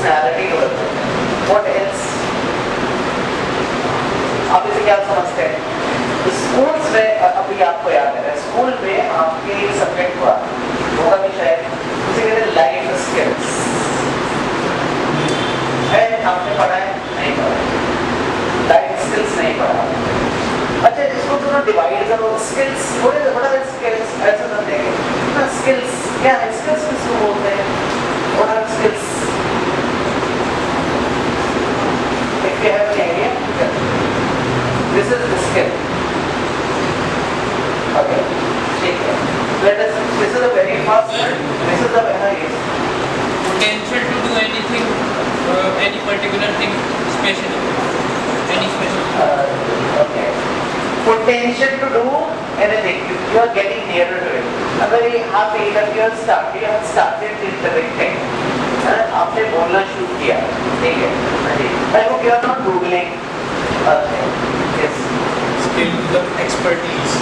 Personality development. What else? आप इसे क्या समझते हैं? स्कूल्स में अभी आपको याद है, स्कूल में आपके सब्जेक्ट हुआ होगा भी शायद, उसे कहते हैं लाइफ स्किल्स. है आपने पढ़ा है? नहीं पढ़ा. लाइफ स्किल्स नहीं पढ़ा. अच्छा, इसको थोड़ा डिवाइड करो. स्किल्स थोड़ा स्किल्स ऐसा कर देंगे ना. स्किल्स क्या है? स्किल्स किसको बोलते हैं? What are skills? If you have an idea, this is the skill. Okay, ठीक है. Let us. This is the very first. This is the potential to do anything, any particular thing special, any special. Okay. Potential to do anything. You are getting nearer to it. I'm very happy that you have started with the right thing. आपने बोलना शुरू किया. ठीक है. I hope you are not googling. Okay. Yes. Skill, the expertise.